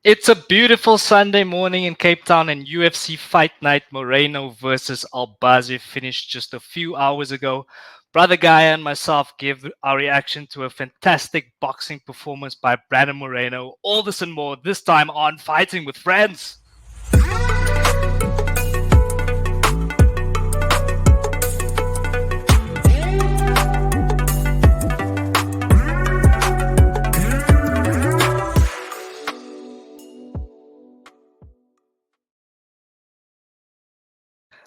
It's a beautiful Sunday morning in Cape Town, and UFC Fight Night Moreno versus Albazi finished just a few hours ago. Brother Guy and myself gave our reaction to a fantastic boxing performance by Brandon Moreno. All this and more this time on Fighting with Friends.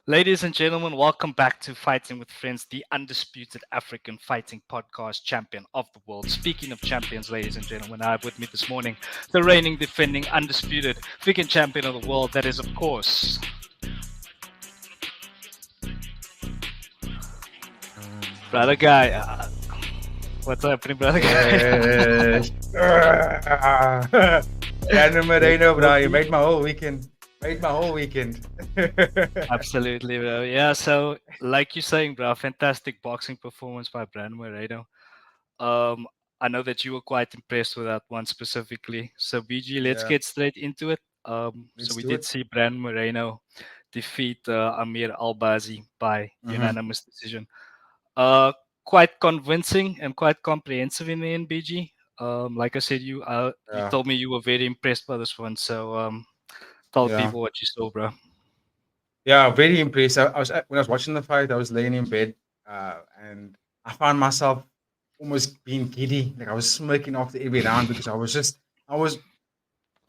Ladies and gentlemen, welcome back to Fighting with Friends, the undisputed African fighting podcast, champion of the world. Speaking of champions, ladies and gentlemen, I have with me this morning the reigning, defending, undisputed freaking champion of the world. That is, of course, Brother Guy. What's happening, Brother Guy? Brandon Moreno, bro, you made my whole weekend. Absolutely, bro. Yeah, so like you're saying, bro, fantastic boxing performance by Brandon Moreno. I know that you were quite impressed with that one specifically. So BG, let's Yeah, get straight into it. So let's we do did it. see Brandon Moreno defeat Amir Albazi by Mm-hmm. unanimous decision. Uh, Quite convincing and quite comprehensive in the end, BG. Like I said, you Yeah, told me you were very impressed by this one. So tell yeah, people what you saw, bro. yeah. Very impressed. When I was watching the fight, I was laying in bed, and I found myself almost being giddy. Like I was smirking after every round because I was,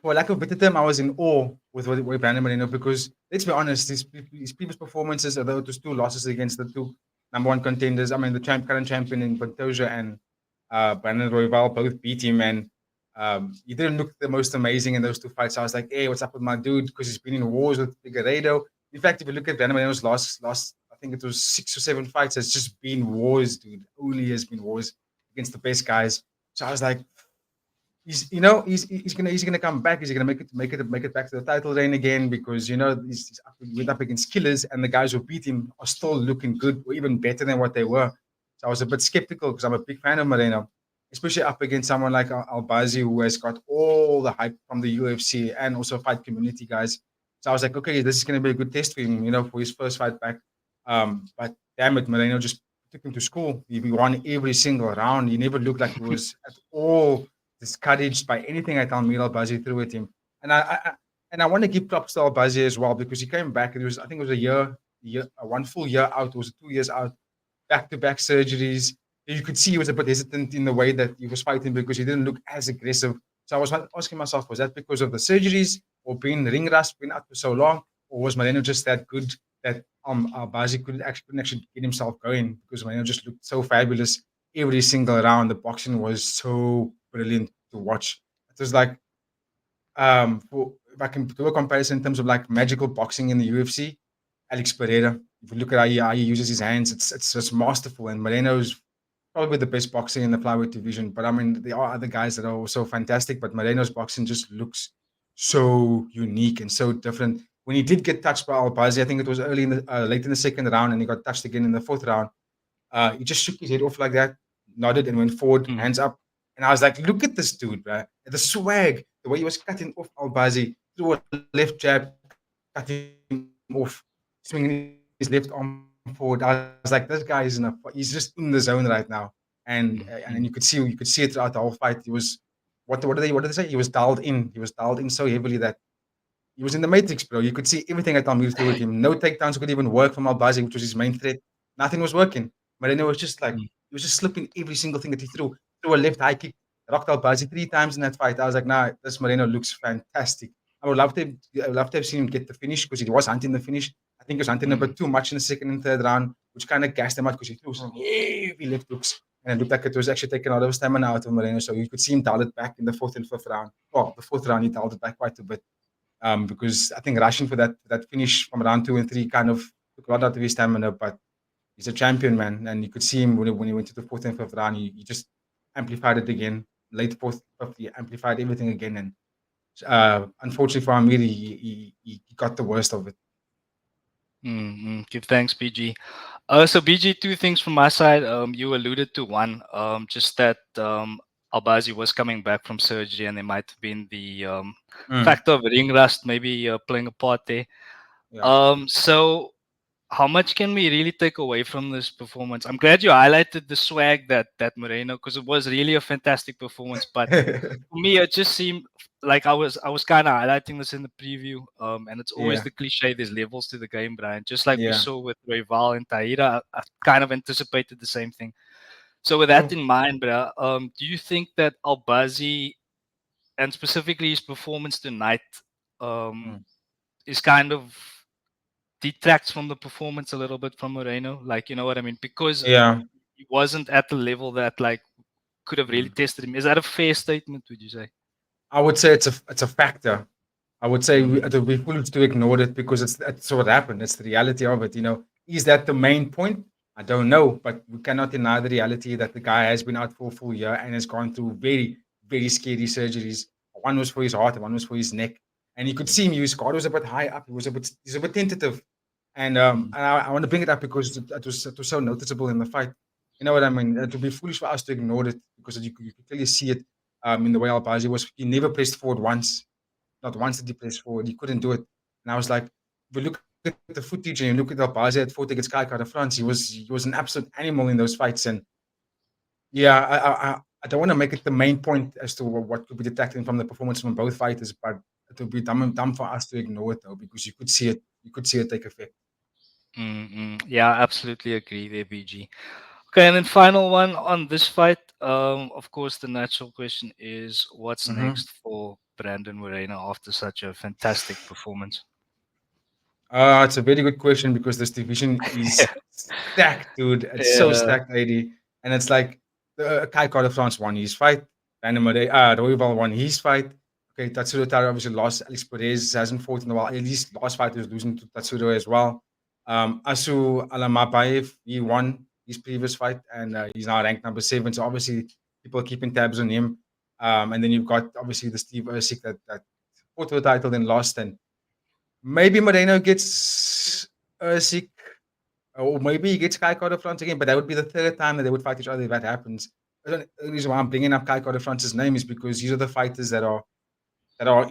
for lack of a better term, I was in awe with Brandon Moreno because let's be honest, his previous performances, although it was two losses against the two number one contenders, I mean the current champion in Pantoja and Brandon Royval both beat him, and he didn't look the most amazing in those two fights. I was like, hey, what's up with my dude? Because he's been in wars with Figueiredo. In fact, if you look at Brandon Moreno's last, I think it was 6 or 7 fights, has just been wars, dude. Only has been wars against the best guys. So I was like, he's gonna come back. Is he gonna make it back to the title reign again? Because he went up against killers, and the guys who beat him are still looking good, or even better than what they were. So I was a bit skeptical because I'm a big fan of Moreno, especially up against someone like Albazi, who has got all the hype from the UFC and also fight community guys. So I was like, okay, this is gonna be a good test for him, for his first fight back. But damn it, Moreno just took him to school. He won every single round. He never looked like he was at all discouraged by anything I tell Amir Albazi threw at him. And I want to give props to Albazi as well because he came back. I think it was one full year out. It was 2 years out, back-to-back surgeries. You could see he was a bit hesitant in the way that he was fighting because he didn't look as aggressive. So I was asking myself, was that because of the surgeries or being ring rust, being out for so long, or was Moreno just that good that Albazi couldn't actually get himself going because Moreno just looked so fabulous every single round. The boxing was so brilliant to watch. It was like, if I can do a comparison in terms of like magical boxing in the UFC, Alex Pereira. If you look at how he uses his hands, it's just masterful. And Moreno's probably the best boxer in the flyweight division. But I mean, there are other guys that are also fantastic. But Moreno's boxing just looks so unique and so different. When he did get touched by Albazi, I think it was late in the second round, and he got touched again in the fourth round. He just shook his head off like that, nodded, and went forward, Mm. hands up. And I was like, look at this dude, bro. The swag, the way he was cutting off Albazi through a left jab, cutting off, swinging his left arm forward. I was like, this guy he's just in the zone right now. And you could see it throughout the whole fight. He was what did they say? He was dialed in. He was dialed in so heavily that he was in the matrix, bro. You could see everything I Tamir threw at him. No takedowns could even work from Albazi, which was his main threat. Nothing was working. Moreno was just like, Mm. he was just slipping every single thing that he threw. Threw a left high kick, rocked Albazi 3 times in that fight. I was like, nah, this Moreno looks fantastic. I would love to have seen him get the finish because he was hunting the finish. I think he was hunting a Mm. bit too much in the second and third round, which kind of gassed him out because he threw some heavy left hooks. And it looked like it was actually taking a lot of stamina out of Moreno. So you could see him dial it back in the fourth and fifth round. Well, the fourth round, he dialed it back quite a bit. Because I think rushing for that finish from round 2 and 3 kind of took a lot out of his stamina. But he's a champion, man, and you could see him when he went to the fourth and fifth round. He just amplified it again. Late fourth, fifth, he amplified everything again, and unfortunately for Amir, he got the worst of it. Give thanks, BG. So BG, two things from my side. You alluded to one, just that Albazi was coming back from surgery, and there might have been the Mm, factor of ring rust maybe playing a part there. yeah. So how much can we really take away from this performance? I'm glad you highlighted the swag that Moreno, because it was really a fantastic performance. But for me, it just seemed like I was kind of highlighting this in the preview. And it's always Yeah. the cliche. There's levels to the game, Brian. Just like we Yeah. saw with Rival and Taira, I kind of anticipated the same thing. So with that True. in mind, bro, do you think that Albazi and specifically his performance tonight um, Mm. is kind of detracts from the performance a little bit from Moreno? Like, you know what I mean? Because Yeah. he wasn't at the level that like could have really Mm. tested him. Is that a fair statement? Would you say? I would say it's a factor. I would say Mm, it would be foolish to ignore it because it's what happened. It's the reality of it. Is that the main point? I don't know, but we cannot deny the reality that the guy has been out for a full year and has gone through very, very scary surgeries. One was for his heart, and one was for his neck, and you could see him. His guard was a bit high up. He's a bit tentative, and mm, I want to bring it up because it was so noticeable in the fight. You know what I mean? It would be foolish for us to ignore it because you could clearly see it in the way Albazi was. He never pressed forward once. Not once did he press forward. He couldn't do it. And I was like, if you look at the footage and you look at Albazi at fought against Kai out of France, he was an absolute animal in those fights. And yeah, I don't want to make it the main point as to what could be detracting from the performance from both fighters, but it would be dumb for us to ignore it though, because you could see it. You could see it take effect. Yeah, absolutely agree there, BG. Okay, and then final one on this fight. Of course, the natural question is, what's Mhm. next for Brandon Moreno after such a fantastic performance? It's a very good question because this division is stacked, dude. It's so Yeah. stacked, AD. And it's like Kai Carter France won his fight. Royval won his fight. Okay, Tatsuro Taro obviously lost. Alex Perez hasn't fought in a while. At least last fight he was losing to Tatsuro as well. Asu Alamabayev, he won his previous fight and he's now ranked number 7. So obviously people are keeping tabs on him. And then you've got obviously the Steve Usyk that fought for the title then lost. And maybe Moreno gets sick, or maybe he gets Kai Carter France again, but that would be the third time that they would fight each other if that happens. The reason why I'm bringing up Kai Carter France's name is because these are the fighters that are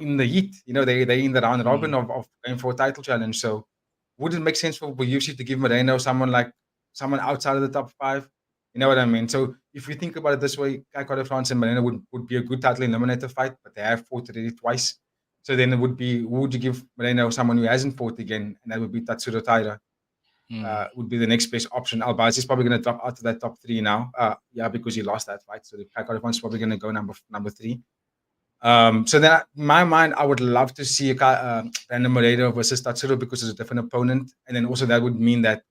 in the heat. They're in the round robin Mm, of going for a title challenge. So would it make sense for UFC to give Moreno someone outside of the top 5? You know what I mean? So if you think about it this way, Kai Carter France and Moreno would be a good title eliminator fight, but they have fought already twice. So then it would be, who would you give Moreno someone who hasn't fought again? And that would be Tatsuro Taira. mm, Would be the next best option. Albazi is probably going to drop out of that top 3 now. Yeah, because he lost that fight. So the Kai Carter France is probably going to go number 3. So then, in my mind, I would love to see Brandon Moreno versus Tatsuro because it's a different opponent, and then also that would mean that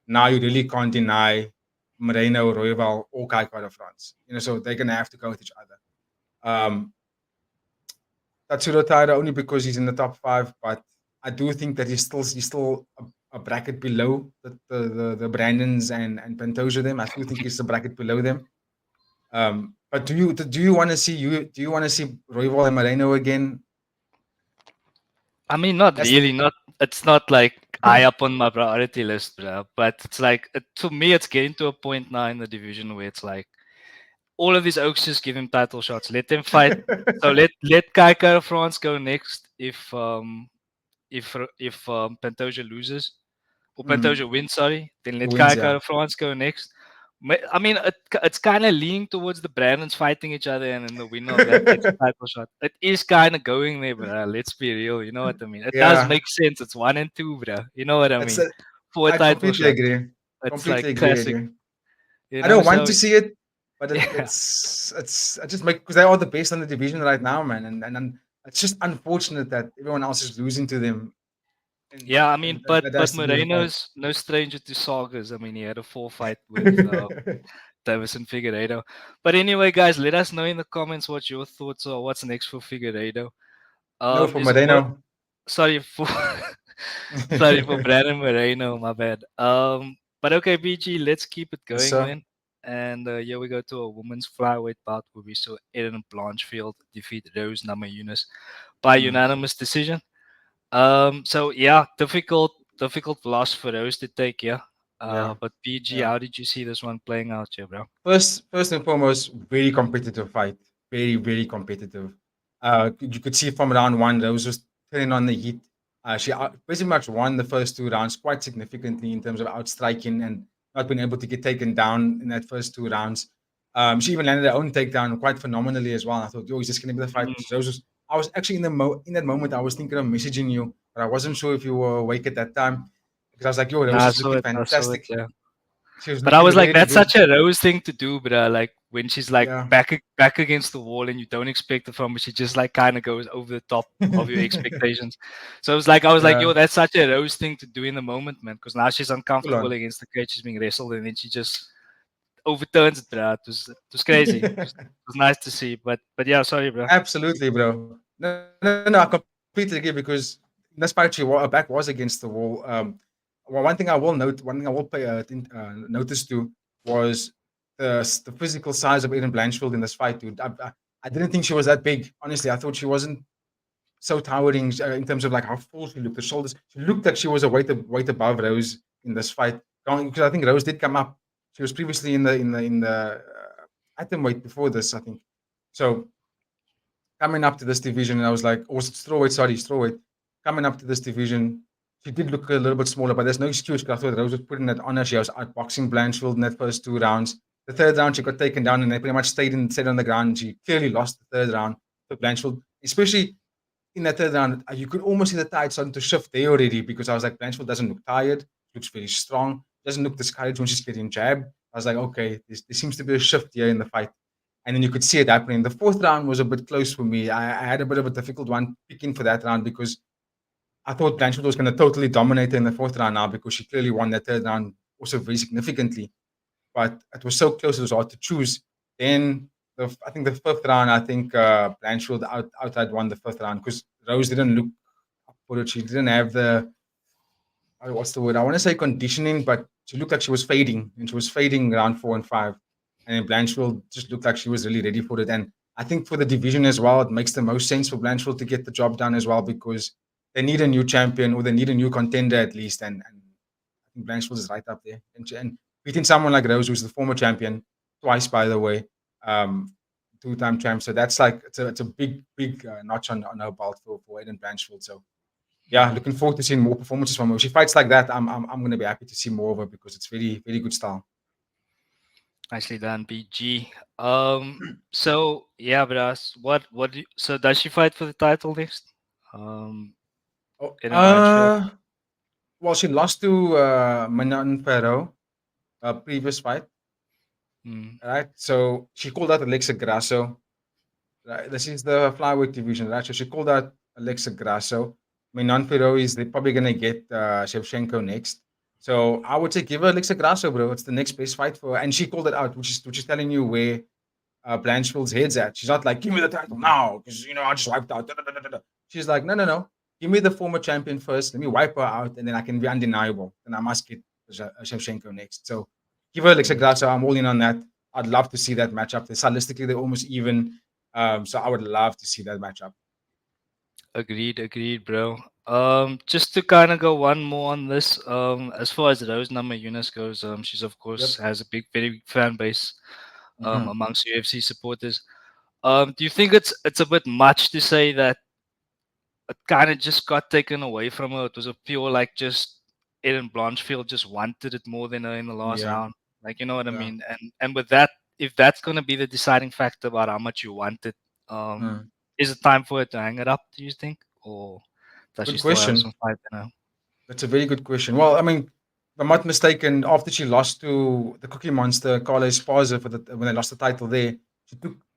now you really can't deny Moreno, Royval, or Kai Kara France. So they're gonna have to go with each other. Um, Tatsuro Taira only because he's in the top 5, but I do think that he's still a bracket below the Brandons and Pantoja them. I still think he's a bracket below them. But do you want to see Royval and Moreno again? I mean, not That's the really. Not It's not like high up on my priority list, bro. But it's like to me, it's getting to a point now in the division where it's like all of these oaks just give him title shots. Let them fight. So let Kai Kara France go next if Pantoja loses or Mm, Pantoja wins. Sorry, then he let wins, Kai yeah. Kara France go next. I mean, it's kind of leaning towards the Brandons fighting each other, and then the winner of that gets a title shot. It is kind of going there, bro. Let's be real. You know what I mean? It does Yeah, make sense. It's 1 and 2, bro. You know what I it's mean? a, For a I title completely shot, agree. it's like Completely agree, classic. agree. You I know, don't want so to see it, but yeah, it's I just make because they are the best in the division right now, man, and it's just unfortunate that everyone else is losing to them, and yeah. I and mean, that, but that has but to be the fight. Moreno's no stranger to sagas. I mean, he had a 4 fight with Davison Figueiredo. But anyway, guys, let us know in the comments what your thoughts are. What's next for Figueiredo? No, for There's a lot. Moreno. Sorry for sorry for Brandon Moreno. My bad. But okay, BG, let's keep it Yes, going sir. then. And here we go to a women's flyweight bout where we saw Ellen Blanchfield defeat Rose Namajunas by Mm, unanimous decision. So yeah, difficult loss for Rose to take. Yeah. Yeah, But PG, yeah. how did you see this one playing out here, bro? First and foremost, very competitive fight. Very, very competitive. You could see from round one, Rose was turning on the heat. Pretty much won the first two rounds quite significantly in terms of outstriking and not being able to get taken down in that first two rounds. She even landed her own takedown quite phenomenally as well. I thought, yo, is this going to be the fight? Mm. I was actually in that moment, I was thinking of messaging you, but I wasn't sure if you were awake at that time because I was like, yo, Rose Nah, I is saw looking it. I saw it. fantastic. Yeah. She was But I looking was like, really that's good. such a Rose thing to do, bruh. Like when she's like Yeah. back against the wall and you don't expect it from her, she just like kind of goes over the top of your expectations. So it was like I was like, yo, Yeah. that's such a Rose thing to do in the moment, man. Because now she's Full uncomfortable on. against the cage, she's being wrestled, and then she just overturns it, bruh. It was crazy. It was nice to see. But yeah, sorry, bro. Absolutely, bro. No, I completely agree because despite her back was against the wall. Well, one thing I will pay notice to was the physical size of Aiden Blanchfield in this fight, dude. I didn't think she was that big. Honestly, I thought she wasn't so towering in terms of like how full she looked. The shoulders. She looked like she was a weight above Rose in this fight. Because I think Rose did come up. She was previously in the atom weight before this, I think. So coming up to this division, and I was like, oh, was it strawweight? Sorry, strawweight. Coming up to this division, she did look a little bit smaller, but there's no excuse because I thought Rose was putting that on her. She was outboxing Blanchfield in that first two rounds. The third round, she got taken down, and they pretty much stayed on the ground. She clearly lost the third round to Blanchfield, especially in that third round. You could almost see the tide starting to shift there already because I was like, Blanchfield doesn't look tired, looks very strong, doesn't look discouraged when she's getting jabbed. I was like, okay, there seems to be a shift here in the fight. And then you could see it happening. The fourth round was a bit close for me. I had a bit of a difficult one picking for that round because I thought Blanchfield was going to totally dominate her in the fourth round now because she clearly won that third round also very significantly. But it was so close, it was hard to choose. Then I think the fifth round, I think Blanchfield outright won the fifth round because Rose didn't look up for it. She didn't have the what's the word? I want to say conditioning, but she looked like she was fading, and she was fading round 4 and 5. And then Blanchfield just looked like she was really ready for it. And I think for the division as well, it makes the most sense for Blanchfield to get the job done as well because they need a new champion or they need a new contender at least. And I think Blanchfield is right up there. And beating someone like Rose, who's the former champion, twice, by the way, um, two-time champ. So that's like, it's a big notch on her belt for Aiden Blanchfield. So yeah, Mm. looking forward to seeing more performances from her. If she fights like that, I'm going to be happy to see more of her because it's very good style. Nicely done, BG. So yeah, but so does she fight for the title next? Um, Oh, in a Blanchfield. well, she lost to Manon Ferro, previous fight, Mm. right? So she called out Alexa Grasso. Right? This is the flyweight division, right? So she called out Alexa Grasso. Manon Ferro is they're probably going to get Shevchenko next. So I would say give her Alexa Grasso, bro. It's the next best fight for her. And she called it out, which is telling you where Blanchfield's head's at. She's not like, give me the title now, because I just wiped out. Da, da, da, da, da. She's like, no. Give me the former champion first. Let me wipe her out, and then I can be undeniable. And I must get Shevchenko next. So give her Alexa Mm. Grasso. I'm all in on that. I'd love to see that matchup. Stylistically, they're almost even. So I would love to see that matchup. Agreed, bro. Just to kind of go one more on this. As far as Rose Number Eunice goes, she's of course Yep. has a very big fan base, Hmm. amongst UFC supporters. Do you think it's a bit much to say that it kind of just got taken away from her? It was a pure like just Ellen Blanchfield just wanted it more than her in the last Yeah. round. Like you know what I Yeah. mean? And with that, if that's gonna be the deciding factor about how much you want it, Hmm. is it time for her to hang it up? Do you think, or does she Good still have some question. fight in her? That's a very good question. Well, I mean, if I'm not mistaken, after she lost to the Cookie Monster, Carla Esparza, when they lost the title there,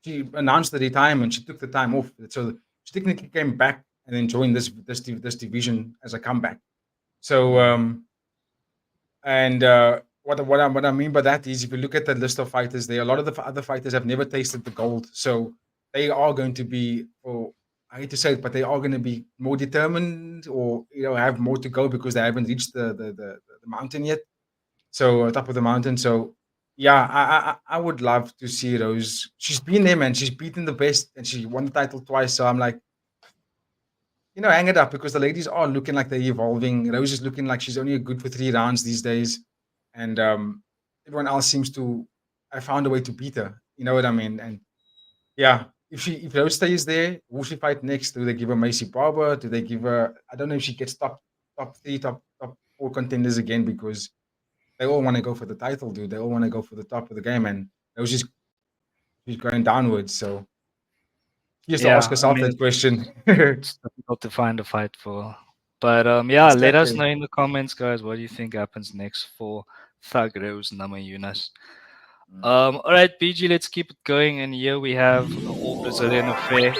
she announced the retirement. She took the time off, so she technically came back and then joined this division as a comeback. So, Mm, and what I mean by that is, if you look at the list of fighters, there a lot of the other fighters have never tasted the gold, so they are going to be, or I hate to say it, but they are going to be more determined, or have more to go because they haven't reached the mountain yet. So top of the mountain. So yeah, I would love to see Rose. She's been there, man. She's beaten the best, and she won the title twice. So I'm like, hang it up because the ladies are looking like they're evolving. Rose is looking like she's only good for 3 rounds these days. and everyone else seems to. I found a way to beat her. You know what I mean? And yeah, if Rose stays there, who she fight next? Do they give her Macy Barber? Do they give her? I don't know if she gets top three, top four contenders again because they all want to go for the title, dude. They all want to go for the top of the game, and Rose is she's going downwards. So she has to ask Yeah, I herself mean, that question. it's difficult to find a fight for. But yeah, let us Exactly. know in the comments, guys, what do you think happens next for Thug Rose Namajunas. Mm. All right, PG, let's keep it going. And here we have the All Brazilian Affair.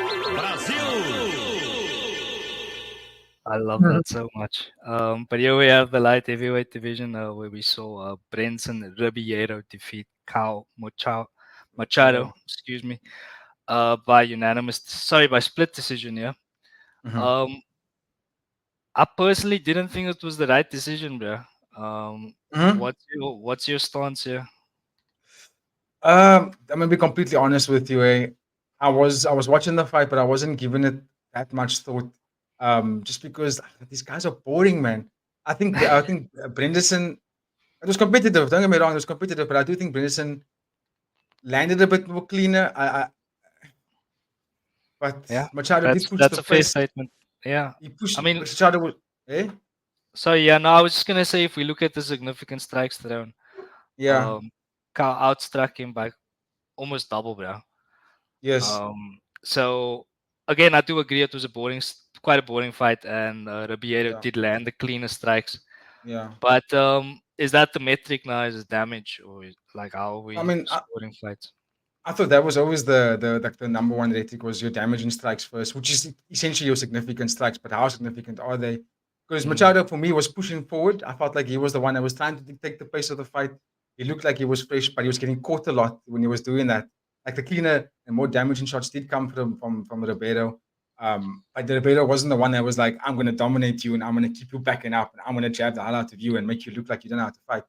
I love that so much. But here we have the light heavyweight division where we saw Brenson Ribeiro defeat Machado, Shadow. excuse me, by unanimous, sorry, by split decision. Yeah. Mm-hmm. Um, I personally didn't think it was the right decision, bro. Mm-hmm. What's your stance here? I'm gonna be completely honest with you. I was watching the fight, but I wasn't giving it that much thought. Just because these guys are boring, man. I think Brenderson. It was competitive. Don't get me wrong, it was competitive, but I do think Brenderson landed a bit more cleaner. But Yeah, Machado did push that's the a fair pace. statement. Yeah, He I pushed mean, Machado. Eh? so yeah, no, I was just gonna say if we look at the significant strikes thrown, Yeah. um, Kyle outstruck him by almost double, bro. Yes. So again, I do agree it was quite a boring fight, and Ribeiro Yeah. did land the cleaner strikes. Yeah. But is that the metric now? Is it damage, or like how are I we mean, scoring fights? I thought that was always the number one rating was your damaging strikes first, which is essentially your significant strikes. But how significant are they? Because Mm, Machado for me was pushing forward. I felt like he was the one that was trying to dictate the pace of the fight. He looked like he was fresh, but he was getting caught a lot when he was doing that. Like the cleaner and more damaging shots did come from Ribeiro. But the Ribeiro wasn't the one that was like, I'm going to dominate you and I'm going to keep you backing up and I'm going to jab the hell out of you and make you look like you don't know how to fight.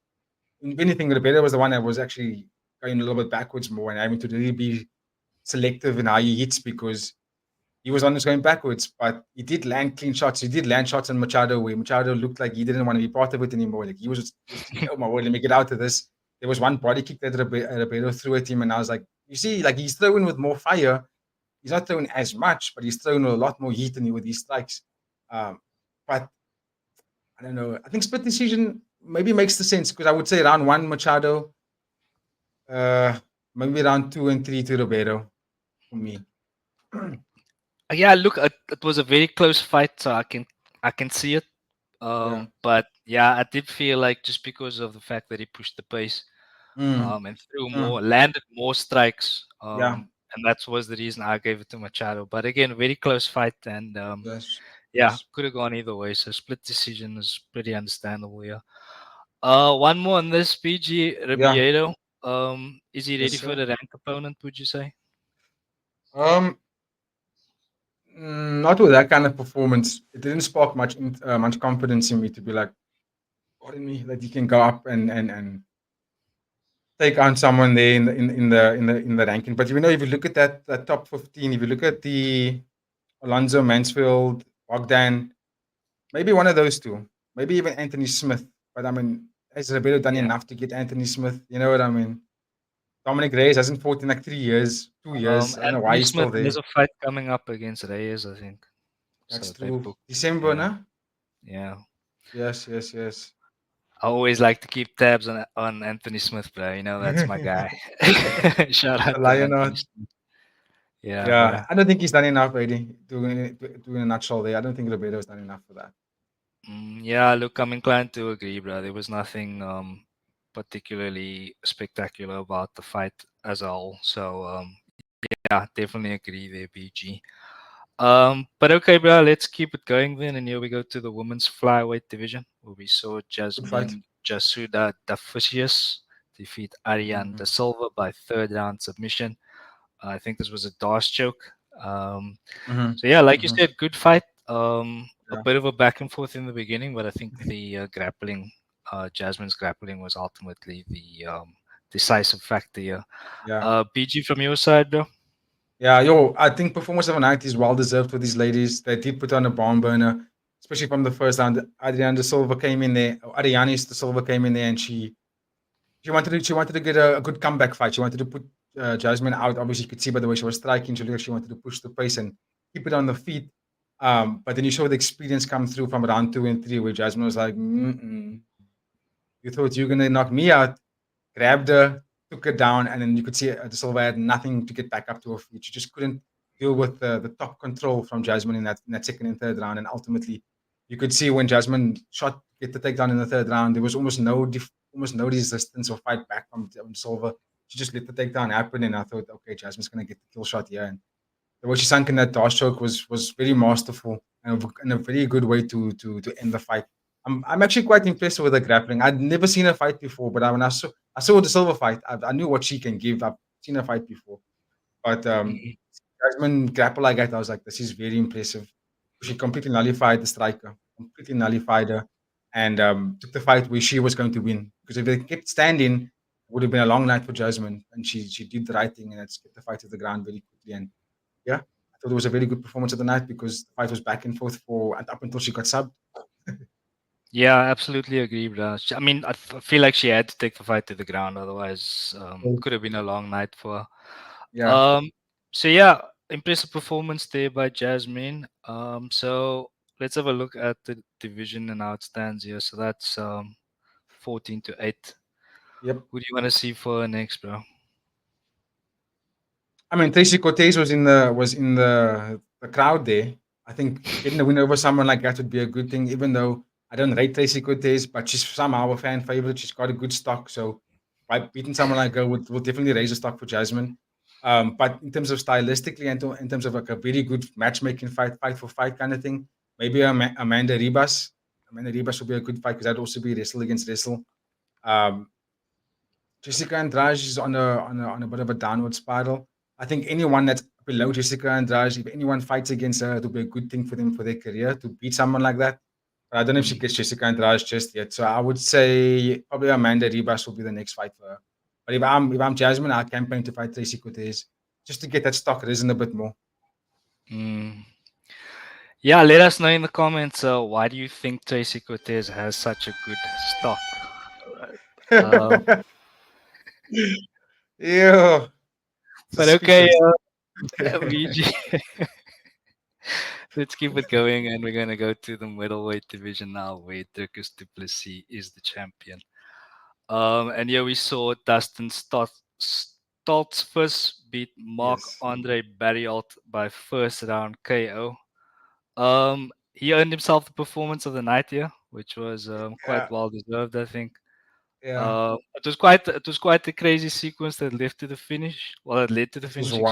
If anything, Ribeiro was the one that was actually going a little bit backwards more and having to really be selective in how he hits because he was on his going backwards. But he did land clean shots. He did land shots on Machado where Machado looked like he didn't want to be part of it anymore. Like he was thinking, oh my word, let me get out of this. There was one body kick that Ribeiro threw at him, and I was like, you see, like he's throwing with more fire. He's not throwing as much, but he's throwing a lot more heat in with these strikes. Um, but I don't know. I think split decision maybe makes the sense because I would say round one Machado, uh, maybe round two and three to Ribeiro for me. Yeah, look, it was a very close fight, so I can see it. Yeah. But yeah, I did feel like just because of the fact that he pushed the pace, Mm, and threw mm, landed more strikes, yeah. and that was the reason I gave it to Machado. But again, very close fight, and Yes. yeah, Yes. could have gone either way. So split decision is pretty understandable here. One more on this PG Yeah. Ribeiro. Is he Yes, ready for sir. the ranked opponent? Would you say? Um, not with that kind of performance. It didn't spark much confidence in me to be like, pardon me, that he can go up and take on someone there in the ranking. But if you look at that top 15, if you look at the Alonso, Mansfield, Bogdan, maybe one of those two, maybe even Anthony Smith. But I mean, has Ribeiro done Yeah. enough to get Anthony Smith? You know what I mean? Dominic Reyes hasn't fought in like 3 years, 2 years. I don't know why Anthony he's still Smith there. has a fight coming up against Reyes, I think. That's So they true. booked. December, Yeah, no? yeah. Yes, yes, yes. I always like to keep tabs on Anthony Smith, bro. You know that's my guy. Shout The out to Anthony Lionheart. Smith. Yeah, Yeah, bro. I don't think he's done enough, Eddie. Doing a nutshell there. I don't think Ribero's done enough for that. Yeah, look, I'm inclined to agree, bro. There was nothing particularly spectacular about the fight as a whole. So yeah, definitely agree there, BG. But okay, bro, let's keep it going then. And here we go to the women's flyweight division, where we saw Good fight. Jasmine Jasuda Dafusius defeat Ariane Mm-hmm. Da Silva by third round submission. I think this was a DAS choke. Um, Mm-hmm. so yeah, like you Mm-hmm. said, good fight. A Yeah. bit of a back and forth in the beginning, but I think the grappling, Jasmine's grappling, was ultimately the decisive factor here. Yeah. BG from your side, bro. Yeah, yo, I think performance of the night is well deserved for these ladies. They did put on a barn burner, especially from the first round. Adriana De Silva came in there, Ariane De Silva came in there, and she She wanted to get a good comeback fight. She wanted to put Jasmine out. Obviously, you could see by the way she was striking. She looked like she wanted to push the pace and keep it on the feet. But then you saw the experience come through from round 2 and 3, where Jasmine was like, mm-mm. You thought you were gonna knock me out, grabbed her, took her down, and then you could see De Silva had nothing to get back up to her feet. She just couldn't deal with the top control from Jasmine in that second and third round. And ultimately, you could see when Jasmine shot get the takedown in the third round, there was almost no resistance or fight back from De Silva. She just let the takedown happen, and I thought, okay, Jasmine's gonna get the kill shot here. And the way she sunk in that dash choke was very masterful and a very good way to end the fight. I'm actually quite impressed with her grappling. I'd never seen her fight before, but when I saw the Silver fight, I knew what she can give. I've seen her fight before, but Mhm. Jasmine grapple like that, I was like, this is very impressive. She completely nullified the striker, completely nullified her, and took the fight where she was going to win. Because if they kept standing, it would have been a long night for Jasmine, and she did the right thing and that's kept the fight to the ground very quickly. And yeah, I thought it was a very good performance of the night because the fight was back and forth for and up until she got subbed. Yeah, I absolutely agree, bro. I mean, I feel like she had to take the fight to the ground, otherwise, could have been a long night for her. Yeah. So yeah, impressive performance there by Jasmine. So let's have a look at the division and how it stands here. So that's 14-8. Yep. Who do you want to see for her next, bro? I mean, Tracy Cortez was in the crowd there. I think getting a win over someone like that would be a good thing, even though I don't rate Tracy Cortez, but she's somehow a fan favorite. She's got a good stock, so by beating someone like her will definitely raise the stock for Jasmine. But in terms of stylistically and in terms of like a very good matchmaking fight for fight kind of thing, maybe Amanda Ribas. Amanda Ribas would be a good fight because that'd also be wrestle against wrestle. Um, Jessica Andrade is on a bit of a downward spiral. I think anyone that's below Jessica Andrade, if anyone fights against her, it'll be a good thing for them for their career to beat someone like that. But I don't know if she Mm. gets Jessica Andrade just yet. So I would say probably Amanda Ribas will be the next fight for her. But if I'm Jasmine, I'll campaign to fight Tracy Cortez just to get that stock risen a bit more. Mm. Yeah, let us know in the comments. Why do you think Tracy Cortez has such a good stock? Um, Ew, but okay, suspicious. VG. Let's keep it going, and we're gonna go to the middleweight division now, where Dricus du Plessis is the champion. And here we saw Dustin Stoltz first beat Mark Yes. Andre Barriault by first round KO. He earned himself the performance of the night here, which was quite Yeah. well deserved, I think. Yeah. It was quite a crazy sequence that led to the finish. Well, it led to the It was finish, excuse me.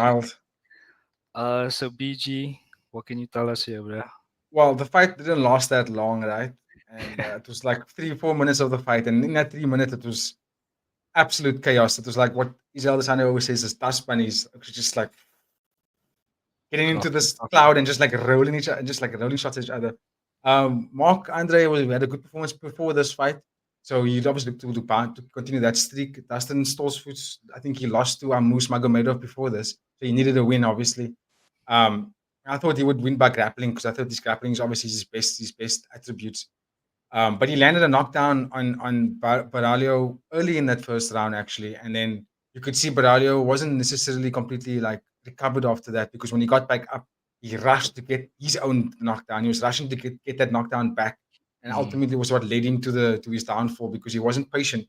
wild. So BG, what can you tell us here, bro? Well, the fight didn't last that long, right? And it was like 3, 4 minutes of the fight, and in that 3 minutes, it was absolute chaos. It was like what Israel Adesanya always says is dust bunnies, just like getting into Clock, this clock. cloud and just like rolling each other, just like rolling shots at each other. Mark Andre had a good performance before this fight, so he'd obviously look to continue that streak. Dustin Stoltzfus, I think he lost to Moose Magomedov before this, so he needed a win, obviously. Um, I thought he would win by grappling because I thought his grappling is obviously his best attributes. But he landed a knockdown on Baralio early in that first round, actually, and then you could see Baralio wasn't necessarily completely like recovered after that because when he got back up, he rushed to get his own knockdown. He was rushing to get that knockdown back, and Mm, ultimately was what led him to his downfall because he wasn't patient.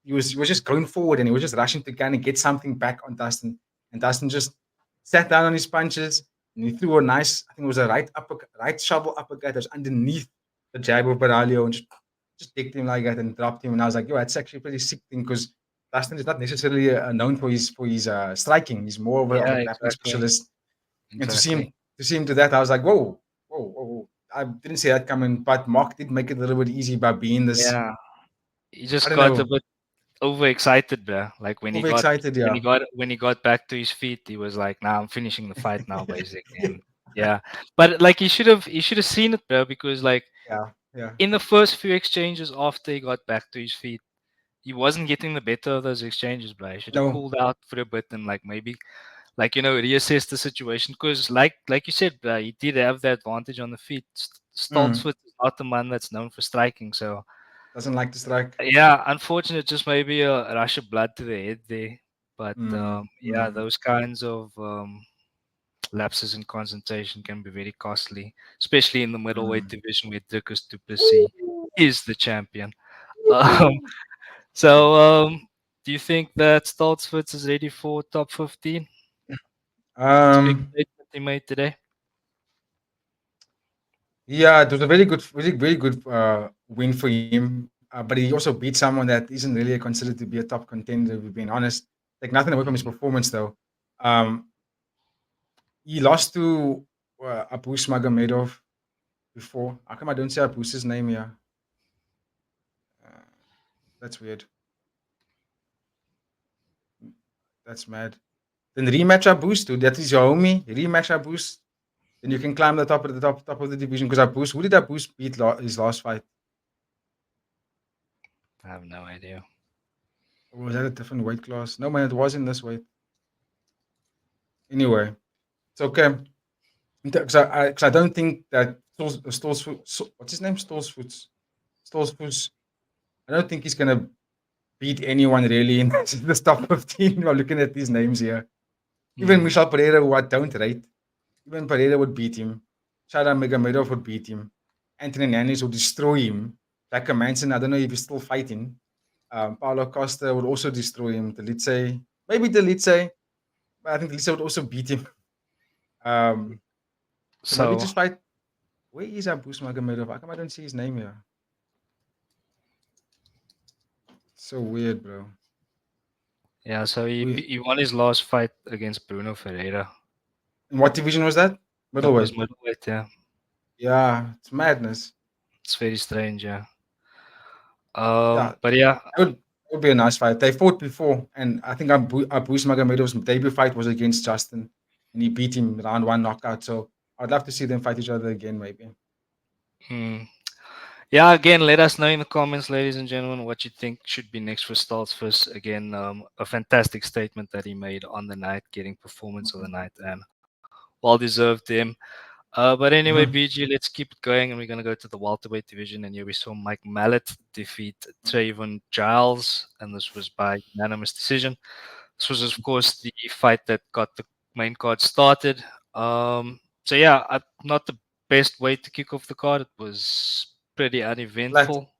He was just going forward and he was just rushing to kind of get something back on Dustin, and Dustin just sat down on his punches and he threw a nice, I think it was a right shovel uppercut that was underneath the jab of Baralio and just dicked him like that and dropped him. And I was like, yo, that's actually a pretty sick thing because Dustin is not necessarily known for his striking. He's more of a yeah, grappling exactly. specialist. And to see Exactly. him to see him do that, I was like, whoa, whoa, whoa, whoa. I didn't see that coming, but Mark did make it a little bit easy by being this. Yeah. He I just don't got a know, bit overexcited, bro. Like when he got overexcited. when Yeah, he got when he got back to his feet, he was like, "Nah, I'm finishing the fight now, basically." And yeah, but like he should have seen it, bro, because like yeah, yeah. in the first few exchanges after he got back to his feet, he wasn't getting the better of those exchanges, bro. He should have No. cooled out for a bit and like maybe reassess the situation because like you said, bro, he did have the advantage on the feet. Mm, Stoltzford is not the man that's known for striking, so Doesn't like to strike. Yeah, unfortunate, just maybe a rush of blood to the head there. But Mm, yeah, mm, those kinds of lapses in concentration can be very costly, especially in the middleweight mm. division where Dricus du Plessis is the champion. Um, so, do you think that Stoltzfus is ready for top 15? It's a big Um, statement he made today. yeah, it was a very good win for him. But he also beat someone that isn't really considered to be a top contender. If we're being honest, take nothing away from his Mm, performance though. Um, he lost to Abus Magomedov before. How come I don't say Abus's name here? Uh, that's weird. That's mad. Then rematch Abus, dude. That is your homie. Rematch Abus. Then you can climb the top of the division. Because Abus, who did Abus beat his last fight? I have no idea. Or was that a different weight class? No, man, it was in this weight. Anyway, it's okay. Because I don't think that what's his name? Stolzfus. I don't think he's gonna beat anyone really in this top 15. While looking at these names here, even Mm, Michel Pereira, who I don't rate, even Pereira would beat him. Shada Megomedov would beat him. Anthony Nannis would destroy him. Becca Manson, I don't know if he's still fighting. Paulo Costa would also destroy him. Delitse, maybe Delitse, but I think Delitse would also beat him. Um, so maybe so just fight. Where is Abus Magomedov? How come I don't see his name here? So weird, bro. yeah, so We, he won his last fight against Bruno Ferreira. in what division was that? That was Middleweight. middleweight. Yeah, Yeah, it's madness. it's very strange. Yeah. Yeah, But yeah, that would be a nice fight. They fought before, and I think Abus Magomedov's debut fight was against Justin, and he beat him round one knockout. So I'd love to see them fight each other again, maybe. mm, yeah. Again, let us know in the comments, ladies and gentlemen, what you think should be next for Stoltzfus. Again, a fantastic statement that he made on the night, getting performance of the night, and well deserved him. But anyway, Mhm. BG, let's keep it going, and we're gonna go to the welterweight division. And here we saw Mike Mallet defeat Trayvon Giles, and this was by unanimous decision. This was, of course, the fight that got the main card started. So yeah, not the best way to kick off the card. It was pretty Flat. uneventful.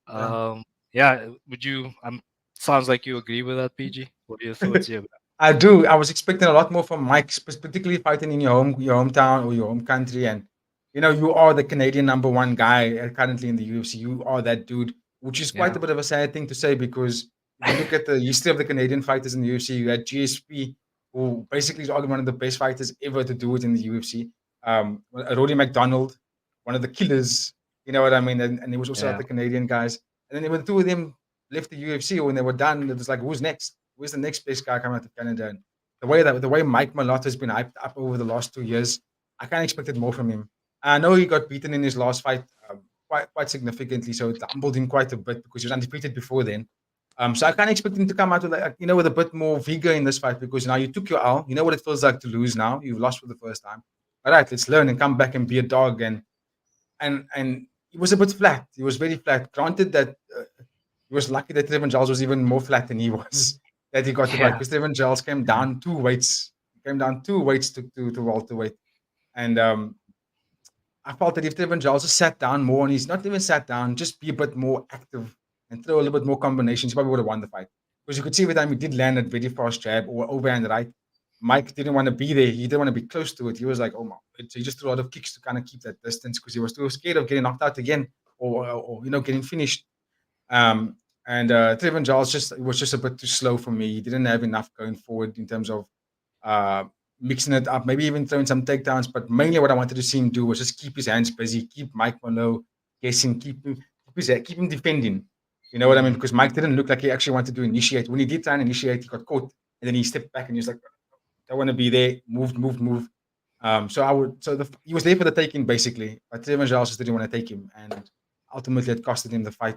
Yeah. Um, yeah, would you? Sounds like you agree with that, PG. What are your thoughts here? I do. I was expecting a lot more from Mike, particularly fighting in your hometown or your home country, and you are the Canadian number one guy currently in the UFC. You are that dude, which is quite Yeah, a bit of a sad thing to say because if you look at the history of the Canadian fighters in the UFC, you had GSP, who basically is arguably one of the best fighters ever to do it in the UFC. Roddy McDonald, one of the killers. You know what I mean? And he was also at yeah, the Canadian guys. And then when the two of them left the UFC, or when they were done, it was like, who's next? Where's the next best guy coming out of Canada? And the way Mike Malott has been hyped up over the last 2 years, I kind of expected more from him. I know he got beaten in his last fight quite significantly, so it humbled him quite a bit because he was undefeated before then. So I kind of expected him to come out with with a bit more vigor in this fight because now you took your L. You know what it feels like to lose now. You've lost for the first time. All right, let's learn and come back and be a dog. And he was a bit flat. He was very flat. Granted that he was lucky that Trevin Giles was even more flat than he was. That he got the fight yeah, because Trevin Giles came down two weights. He came down two weights to welterweight, and I felt that if Trevin Giles just sat down more and he's not even sat down, just be a bit more active and throw a little bit more combinations, he probably would have won the fight. Because you could see every time he did land a very fast jab or overhand right, Mike didn't want to be there. He didn't want to be close to it. He was like, oh my. So he just threw a lot of kicks to kind of keep that distance because he was too scared of getting knocked out again or getting finished. Um, and Trevin Giles was just a bit too slow for me. He didn't have enough going forward in terms of uh, mixing it up, maybe even throwing some takedowns. But mainly, what I wanted to see him do was just keep his hands busy, keep Mike Malone guessing, keep him defending. You know what I mean? mm, Because Mike didn't look like he actually wanted to initiate. When he did try and initiate, he got caught, and then he stepped back and he was like, "I want to be there. Move, move, move." So I would. He was there for the taking basically, but Trevin Giles just didn't want to take him, and ultimately it costed him the fight.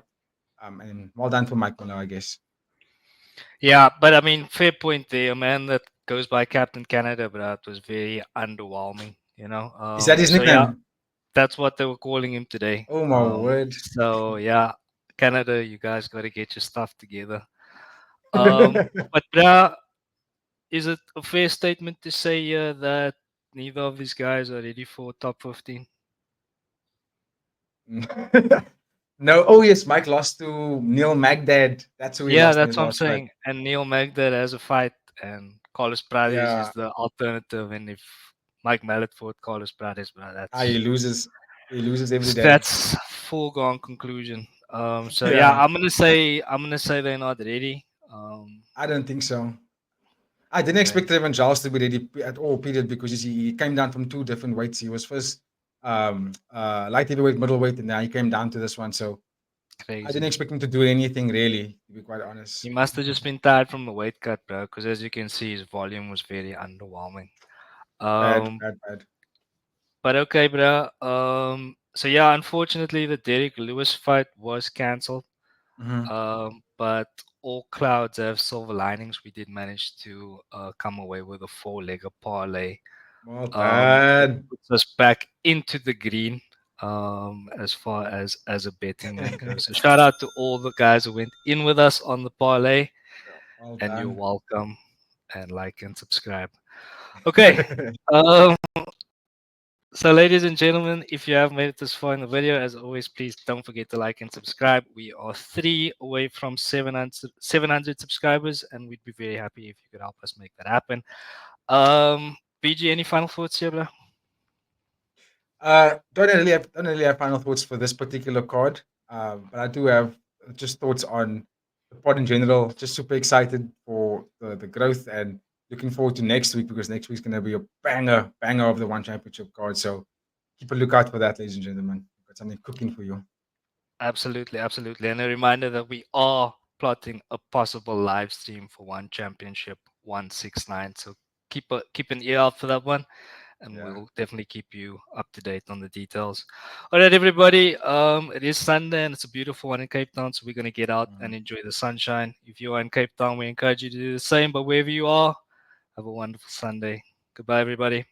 And well done for Mike Malone, I guess. yeah. But I mean, fair point there. A man that goes by Captain Canada, but that was very underwhelming. Is that his So yeah, nickname? that's what they were calling him today. Oh my word! So yeah. Canada, you guys got to get your stuff together. But bruh, is it a fair statement to say that neither of these guys are ready for top 15? No. Oh yes, Mike lost to Neil Magdad. That's who he Yeah, lost in that's his what I'm last fight. saying. And Neil Magdad has a fight, and Carlos Prates Yeah. is the alternative. And if Mike Mallet fought Carlos Prates, bro, Ah, he loses. He loses every day. that's foregone conclusion. So yeah, Yeah. I'm gonna say they're not ready. I don't think so. I didn't Okay, expect Evan Giles to be ready at all, period, because he came down from two different weights. He was first light heavyweight, middleweight, and now he came down to this one. So I didn't crazy. expect him to do anything really, to be quite He honest. must have just been tired from the weight cut, bro. Because as you can see, his volume was very underwhelming. Bad, Um, bad, bad. but okay, bro. So yeah, unfortunately, the Derek Lewis fight was cancelled. Mhm. But all clouds have silver linings. We did manage to come away with a four-legger parlay. Well Which done. puts us back into the green as far as a betting man goes. So shout out to all the guys who went in with us on the parlay, Well and you're done. welcome. And like and subscribe. Okay. Um, so, ladies and gentlemen, if you have made it this far in the video, as always, please don't forget to like and subscribe. We are 3 away from 700 subscribers, and we'd be very happy if you could help us make that happen. BG, any final thoughts here, bro? Don't really have final thoughts for this particular card, but I do have just thoughts on the pod in general. Just super excited for the growth and looking forward to next week because next week's going to be a banger of the one championship card. So keep a lookout for that, ladies and gentlemen. We've got something cooking for you. Absolutely, absolutely. And a reminder that we are plotting a possible live stream for One Championship 169. So keep an ear out for that one, and Yeah. we'll definitely keep you up to date on the details. All right, everybody. It is Sunday and it's a beautiful one in Cape Town, so we're gonna get out and Mm. enjoy the sunshine. If you are in Cape Town, we encourage you to do the same. But wherever you are, have a wonderful Sunday. Goodbye, everybody.